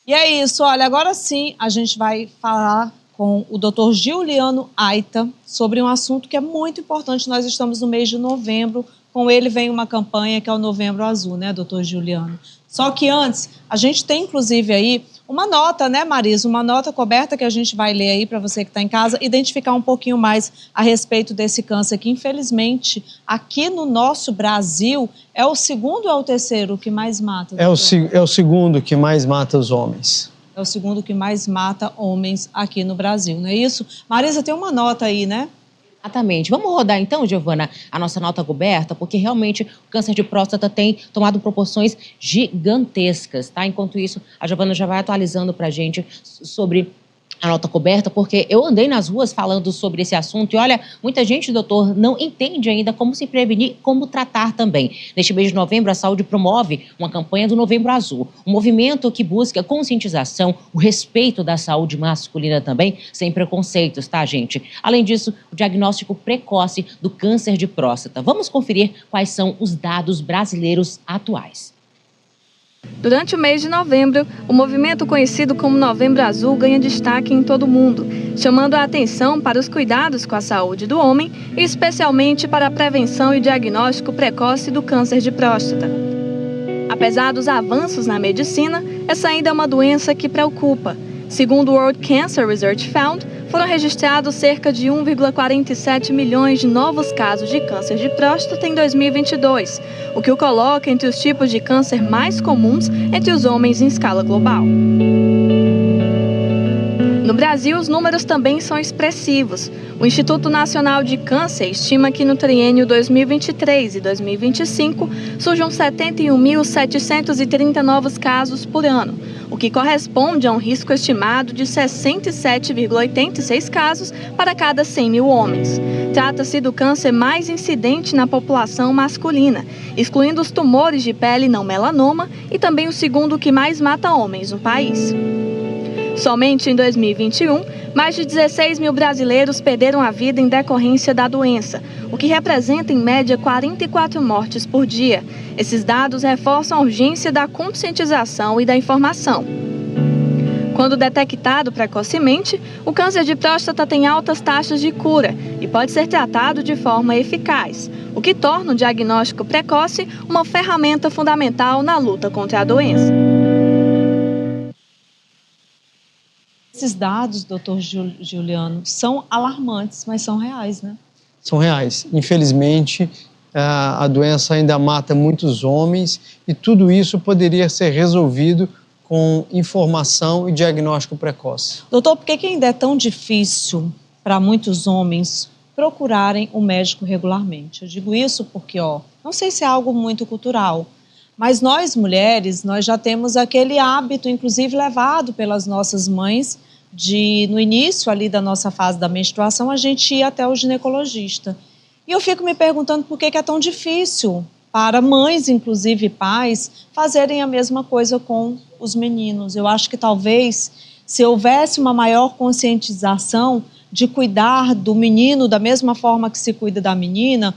E é isso, olha, agora sim a gente vai falar com o Dr. Giuliano Aita sobre um assunto que é muito importante. Nós estamos no mês de novembro, com ele vem uma campanha que é o Novembro Azul, né, Dr. Giuliano? Só que antes, a gente tem inclusive aí uma nota, né, Marisa? Uma nota coberta que a gente vai ler aí para você que está em casa, identificar um pouquinho mais a respeito desse câncer que, infelizmente, aqui no nosso Brasil, é o segundo ou é o terceiro que mais mata? É o segundo que mais mata os homens. É o segundo que mais mata homens aqui no Brasil, não é isso? Marisa, tem uma nota aí, né? Exatamente. Vamos rodar então, Giovana, a nossa nota coberta, porque realmente o câncer de próstata tem tomado proporções gigantescas, tá? Enquanto isso, a Giovana já vai atualizando pra gente sobre a nota coberta, porque eu andei nas ruas falando sobre esse assunto e olha, muita gente, doutor, não entende ainda como se prevenir, como tratar também. Neste mês de novembro, a saúde promove uma campanha do Novembro Azul, um movimento que busca conscientização, o respeito da saúde masculina também, sem preconceitos, tá, gente? Além disso, o diagnóstico precoce do câncer de próstata. Vamos conferir quais são os dados brasileiros atuais. Durante o mês de novembro, o movimento conhecido como Novembro Azul ganha destaque em todo o mundo, chamando a atenção para os cuidados com a saúde do homem e especialmente para a prevenção e diagnóstico precoce do câncer de próstata. Apesar dos avanços na medicina, essa ainda é uma doença que preocupa. Segundo o World Cancer Research Fund, foram registrados cerca de 1,47 milhões de novos casos de câncer de próstata em 2022, o que o coloca entre os tipos de câncer mais comuns entre os homens em escala global. No Brasil, os números também são expressivos. O Instituto Nacional de Câncer estima que no triênio 2023 e 2025 surjam 71.730 novos casos por ano, o que corresponde a um risco estimado de 67,86 casos para cada 100 mil homens. Trata-se do câncer mais incidente na população masculina, excluindo os tumores de pele não melanoma e também o segundo que mais mata homens no país. Somente em 2021, mais de 16 mil brasileiros perderam a vida em decorrência da doença, o que representa em média 44 mortes por dia. Esses dados reforçam a urgência da conscientização e da informação. Quando detectado precocemente, o câncer de próstata tem altas taxas de cura e pode ser tratado de forma eficaz, o que torna o diagnóstico precoce uma ferramenta fundamental na luta contra a doença. Esses dados, doutor Giuliano, são alarmantes, mas são reais, né? São reais. Infelizmente, a doença ainda mata muitos homens e tudo isso poderia ser resolvido com informação e diagnóstico precoce. Doutor, por que ainda é tão difícil para muitos homens procurarem um médico regularmente? Eu digo isso porque, não sei se é algo muito cultural, mas nós mulheres, nós já temos aquele hábito, inclusive levado pelas nossas mães, de no início ali da nossa fase da menstruação, a gente ir até o ginecologista. E eu fico me perguntando por que é tão difícil para mães, inclusive pais, fazerem a mesma coisa com os meninos. Eu acho que talvez, se houvesse uma maior conscientização de cuidar do menino da mesma forma que se cuida da menina,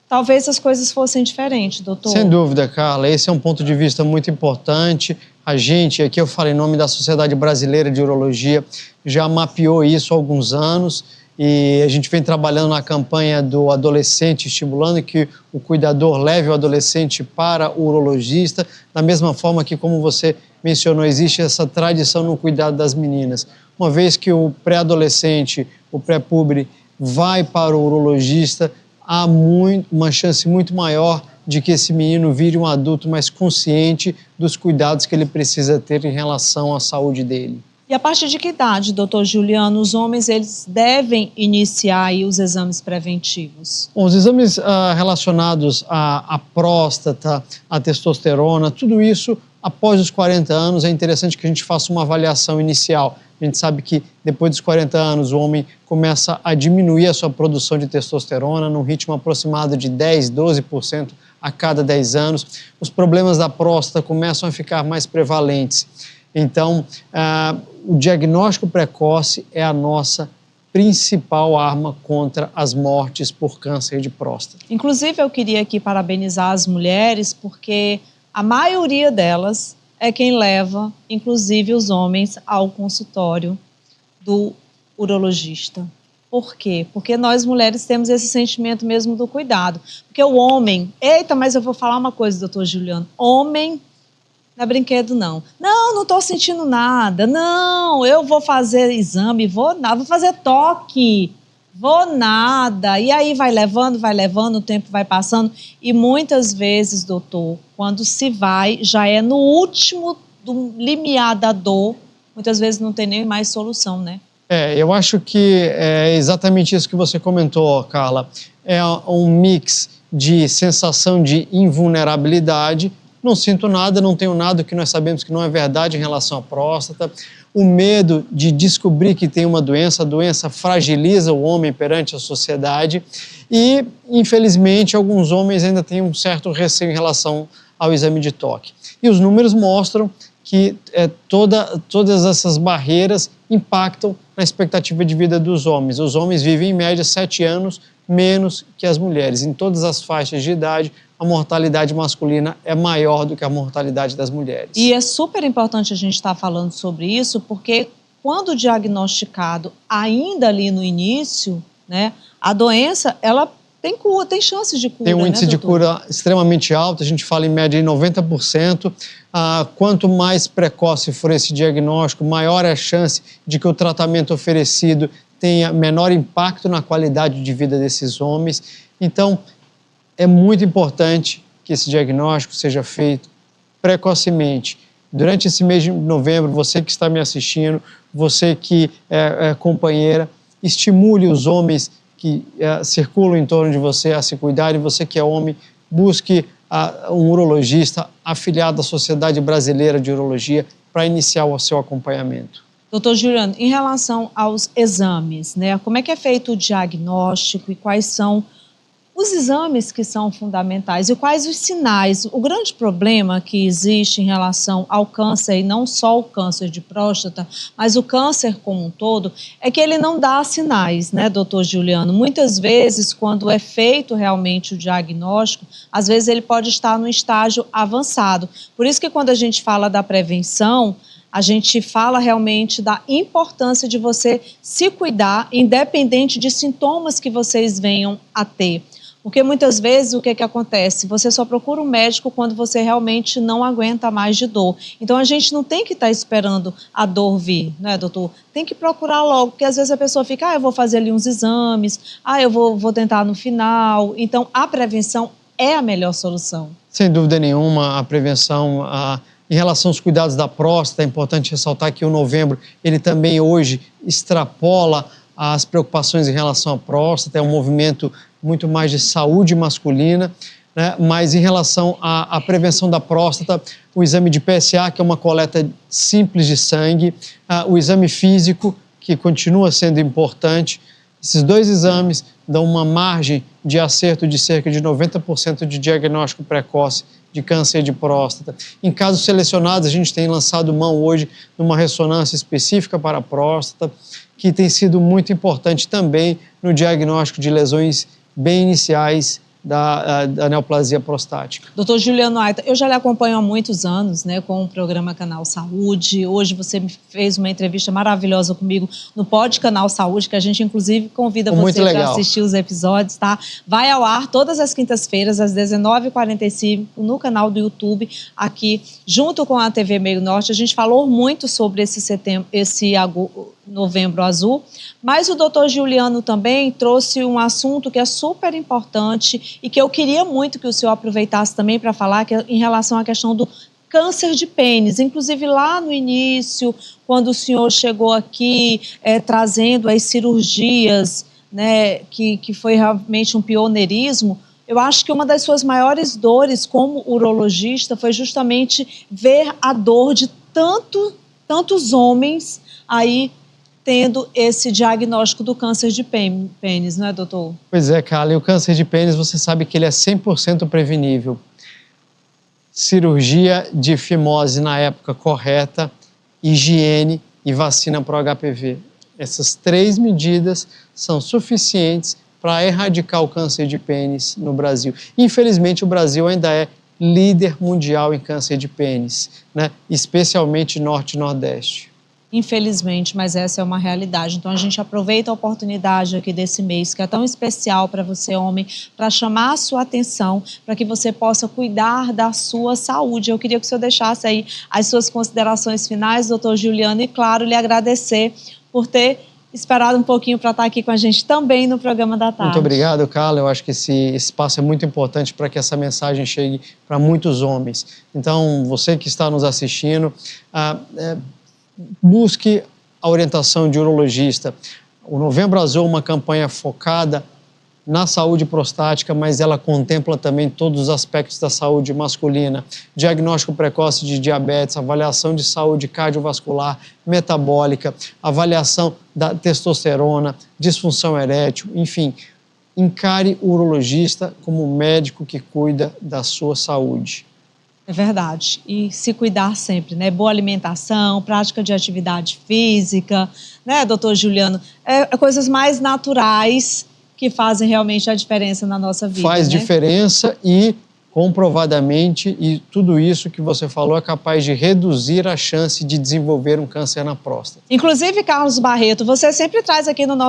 talvez as coisas fossem diferentes, doutor. Sem dúvida, Carla. Esse é um ponto de vista muito importante. A gente, aqui eu falo em nome da Sociedade Brasileira de Urologia, já mapeou isso há alguns anos e a gente vem trabalhando na campanha do adolescente, estimulando que o cuidador leve o adolescente para o urologista, da mesma forma que, como você mencionou, existe essa tradição no cuidado das meninas. Uma vez que o pré-adolescente, o pré-pubre, vai para o urologista, há uma chance muito maior de que esse menino vire um adulto mais consciente dos cuidados que ele precisa ter em relação à saúde dele. E a partir de que idade, doutor Giuliano, os homens eles devem iniciar aí os exames preventivos? Bom, os exames relacionados à próstata, à testosterona, tudo isso, após os 40 anos, é interessante que a gente faça uma avaliação inicial. A gente sabe que depois dos 40 anos o homem começa a diminuir a sua produção de testosterona num ritmo aproximado de 10, 12% a cada 10 anos. Os problemas da próstata começam a ficar mais prevalentes. Então, o diagnóstico precoce é a nossa principal arma contra as mortes por câncer de próstata. Inclusive, eu queria aqui parabenizar as mulheres, porque a maioria delas é quem leva, inclusive os homens, ao consultório do urologista. Por quê? Porque nós mulheres temos esse sentimento mesmo do cuidado. Porque o homem... Eita, mas eu vou falar uma coisa, doutor Juliano. Homem não é brinquedo, não. Não estou sentindo nada. Não, eu vou fazer exame, vou fazer toque. Vou nada. E aí vai levando, o tempo vai passando. E muitas vezes, doutor, quando se vai, já é no último do limiar da dor, muitas vezes não tem nem mais solução, né? Eu acho que é exatamente isso que você comentou, Carla. É um mix de sensação de invulnerabilidade. Não sinto nada, não tenho nada, que nós sabemos que não é verdade em relação à próstata. O medo de descobrir que tem uma doença, a doença fragiliza o homem perante a sociedade e, infelizmente, alguns homens ainda têm um certo receio em relação ao exame de toque. E os números mostram que todas essas barreiras impactam na expectativa de vida dos homens. Os homens vivem, em média, 7 anos menos que as mulheres. Em todas as faixas de idade, a mortalidade masculina é maior do que a mortalidade das mulheres. E é super importante a gente estar falando sobre isso, porque quando diagnosticado ainda ali no início, né, a doença, ela tem cura, tem chances de cura. Tem um índice de cura extremamente alto, a gente fala em média de 90%. Quanto mais precoce for esse diagnóstico, maior é a chance de que o tratamento oferecido tenha menor impacto na qualidade de vida desses homens. Então, é muito importante que esse diagnóstico seja feito precocemente. Durante esse mês de novembro, você que está me assistindo, você que é companheira, estimule os homens que circulam em torno de você a se cuidar, e você que é homem, busque um urologista afiliado à Sociedade Brasileira de Urologia para iniciar o seu acompanhamento. Doutor Juliano, em relação aos exames, né, como é que é feito o diagnóstico e quais são os exames que são fundamentais e quais os sinais? O grande problema que existe em relação ao câncer, e não só o câncer de próstata, mas o câncer como um todo, é que ele não dá sinais, né, doutor Juliano? Muitas vezes, quando é feito realmente o diagnóstico, às vezes ele pode estar no estágio avançado. Por isso que quando a gente fala da prevenção, a gente fala realmente da importância de você se cuidar, independente de sintomas que vocês venham a ter. Porque muitas vezes o que acontece? Você só procura um médico quando você realmente não aguenta mais de dor. Então a gente não tem que estar esperando a dor vir, né, doutor? Tem que procurar logo, porque às vezes a pessoa fica, eu vou fazer ali uns exames, eu vou tentar no final. Então a prevenção é a melhor solução. Sem dúvida nenhuma, a prevenção, em relação aos cuidados da próstata, é importante ressaltar que o novembro, ele também hoje extrapola as preocupações em relação à próstata, é um movimento muito mais de saúde masculina, né? Mas em relação à prevenção da próstata, o exame de PSA, que é uma coleta simples de sangue, o exame físico, que continua sendo importante, esses dois exames dão uma margem de acerto de cerca de 90% de diagnóstico precoce de câncer de próstata. Em casos selecionados, a gente tem lançado mão hoje numa ressonância específica para a próstata, que tem sido muito importante também no diagnóstico de lesões bem iniciais da neoplasia prostática. Doutor Juliano Aita, eu já lhe acompanho há muitos anos, né, com o programa Canal Saúde. Hoje você me fez uma entrevista maravilhosa comigo no Pod Canal Saúde, que a gente inclusive convida você para assistir os episódios, tá? Vai ao ar todas as quintas-feiras, às 19h45, no canal do YouTube, aqui, junto com a TV Meio Norte. A gente falou muito sobre esse Novembro Azul, mas o doutor Juliano também trouxe um assunto que é super importante e que eu queria muito que o senhor aproveitasse também para falar, que é em relação à questão do câncer de pênis. Inclusive lá no início, quando o senhor chegou aqui trazendo as cirurgias, né, que foi realmente um pioneirismo, eu acho que uma das suas maiores dores como urologista foi justamente ver a dor de tantos homens aí tendo esse diagnóstico do câncer de pênis, não é, doutor? Pois é, Carla, e o câncer de pênis, você sabe que ele é 100% prevenível. Cirurgia de fimose na época correta, higiene e vacina para o HPV. Essas 3 medidas são suficientes para erradicar o câncer de pênis no Brasil. Infelizmente, o Brasil ainda é líder mundial em câncer de pênis, né? Especialmente Norte e Nordeste. Infelizmente, mas essa é uma realidade. Então, a gente aproveita a oportunidade aqui desse mês, que é tão especial para você, homem, para chamar a sua atenção, para que você possa cuidar da sua saúde. Eu queria que o senhor deixasse aí as suas considerações finais, doutor Juliano, e, claro, lhe agradecer por ter esperado um pouquinho para estar aqui com a gente também no programa da tarde. Muito obrigado, Carla. Eu acho que esse espaço é muito importante para que essa mensagem chegue para muitos homens. Então, você que está nos assistindo, busque a orientação de urologista. O Novembro Azul é uma campanha focada na saúde prostática, mas ela contempla também todos os aspectos da saúde masculina. Diagnóstico precoce de diabetes, avaliação de saúde cardiovascular, metabólica, avaliação da testosterona, disfunção erétil, enfim. Encare o urologista como médico que cuida da sua saúde. É verdade. E se cuidar sempre, né? Boa alimentação, prática de atividade física, né, doutor Juliano? Coisas mais naturais que fazem realmente a diferença na nossa vida. Faz diferença e, comprovadamente, e tudo isso que você falou é capaz de reduzir a chance de desenvolver um câncer na próstata. Inclusive, Carlos Barreto, você sempre traz aqui no nosso